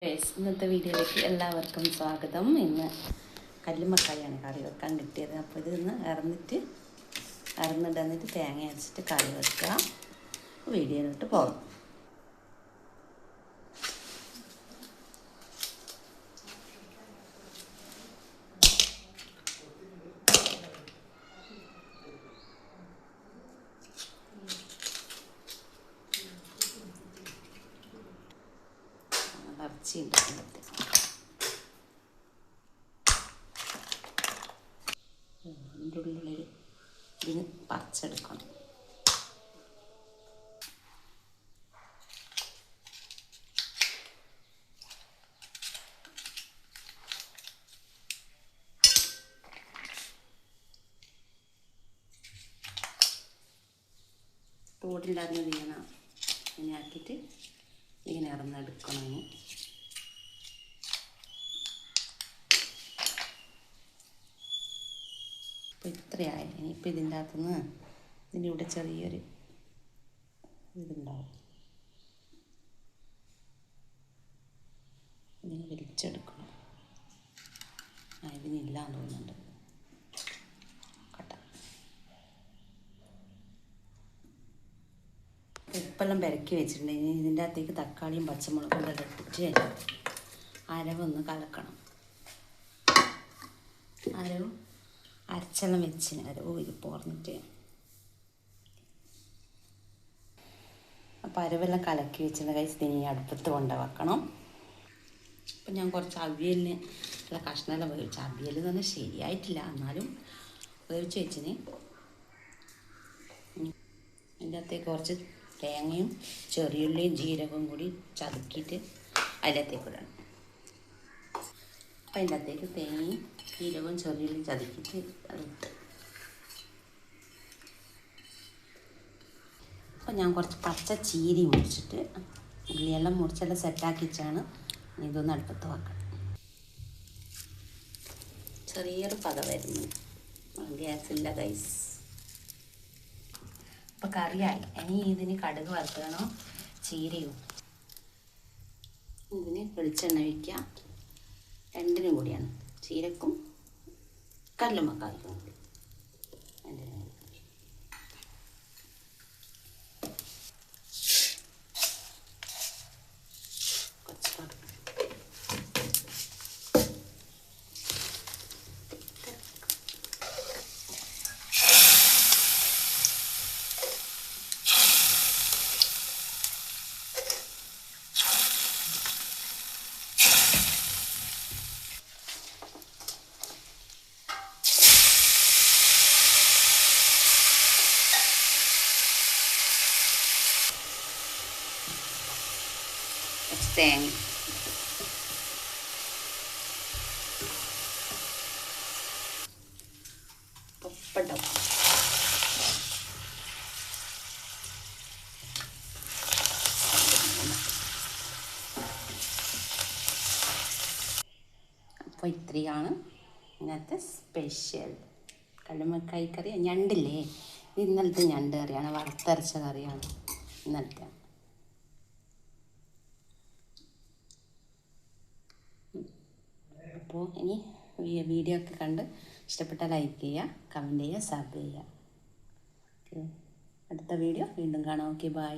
ഇന്നത്തെ വീഡിയോയിലേക്ക് എല്ലാവർക്കും സ്വാഗതം. ഇന്ന് കല്ലുമ്മക്കായാണ് കറി വെക്കാൻ കിട്ടിയത്. അപ്പോൾ ഇതൊന്ന് ഇറന്നിട്ട് തേങ്ങ അരച്ചിട്ട് കറി വെക്കുക. വീഡിയോയിലോട്ട് പോകാം. ഇറച്ചി ഉണ്ടാക്കുന്നത് അതിൻ്റെ ഉള്ളിൽ ഇതിന് പറിച്ചെടുക്കണം. തോടില്ലാതെ ഇങ്ങനെ ആക്കിയിട്ട് ഇങ്ങനെ ഇറന്നെടുക്കണം. അപ്പോൾ ഇത്രയായി. ഇനിയിപ്പോൾ ഇതിൻ്റെ അകത്തുനിന്ന് ഇതിൻ്റെ ഇവിടെ ചെറിയൊരു ഇതുണ്ടാവും, ഇതിന് വലിച്ചെടുക്കണം. ഇതിനില്ലാന്ന് തോന്നുന്നുണ്ട്. ഉപ്പെല്ലാം പെരക്കി വെച്ചിട്ടുണ്ട്. ഇനി ഇതിൻ്റെ അകത്തേക്ക് തക്കാളിയും പച്ചമുളകും എല്ലാം ഇട്ടിട്ട് അരവൊന്ന് കലക്കണം. അരവ് അരച്ചെല്ലാം വെച്ചിന് അരവ് ഇത് പോർന്നിട്ട്. അപ്പോൾ അരവെല്ലാം കലക്കി വെച്ചിട്ടുണ്ട്. കഴിച്ച് ഇനി അടുപ്പത്ത് കൊണ്ട് വെക്കണം. അപ്പം ഞാൻ കുറച്ച് അവിയലിന് ഉള്ള കഷ്ണമെല്ലാം വേവിച്ചു. അവിയൽ തന്നെ ശരിയായിട്ടില്ല, എന്നാലും വേവിച്ച് വെച്ചിന്. അതിൻ്റെ അകത്തേക്ക് കുറച്ച് തേങ്ങയും ചെറിയുള്ളിയും ജീരകവും കൂടി ചതുക്കിയിട്ട് അതിലത്തേക്ക് ഇടണം. അപ്പം അതിൻ്റെ അകത്തേക്ക് തേങ്ങയും ജീരകവും ചെറിയുള്ളിയും ചതുക്കിയിട്ട് അതിട്ട്. അപ്പം ഞാൻ കുറച്ച് പച്ച ചീരി മുറിച്ചിട്ട് ഉള്ളിയെല്ലാം മുറിച്ചെല്ലാം സെറ്റാക്കി വെച്ചാണ് ഇതൊന്ന് അടുപ്പത്ത് വെക്കണം. ചെറിയൊരു പത വരുന്നു, ഗ്യാസില്ല ഗൈസ്. അപ്പോൾ കറിയായി. ഇനി ഇതിന് കടുക് വറുക്കണോ ചീരയും. ഇതിന് വെളിച്ചെണ്ണ ഒഴിക്കുക. രണ്ടിനും കൂടിയാണ്, ചീരക്കും കല്ലുമ്മക്കായ്ക്കും കൂടി. തേങ്ങ പപ്പടം അപ്പോൾ ഇത്രയാണ് ഇന്നത്തെ സ്പെഷ്യൽ കല്ലുമ്മക്കായ് കറി. ഞണ്ടില്ലേ, ഇന്നലത്തെ ഞണ്ട് കറിയാണ്, വറുത്തരച്ച കറിയാണ് ഇന്നലത്തെ. അപ്പോൾ ഇനി വീഡിയോ ഒക്കെ കണ്ട് ഇഷ്ടപ്പെട്ടാൽ ലൈക്ക് ചെയ്യുക, കമൻറ്റ് ചെയ്യുക, സബ് ചെയ്യുക. അടുത്ത വീഡിയോ വീണ്ടും കാണാം. Okay, by.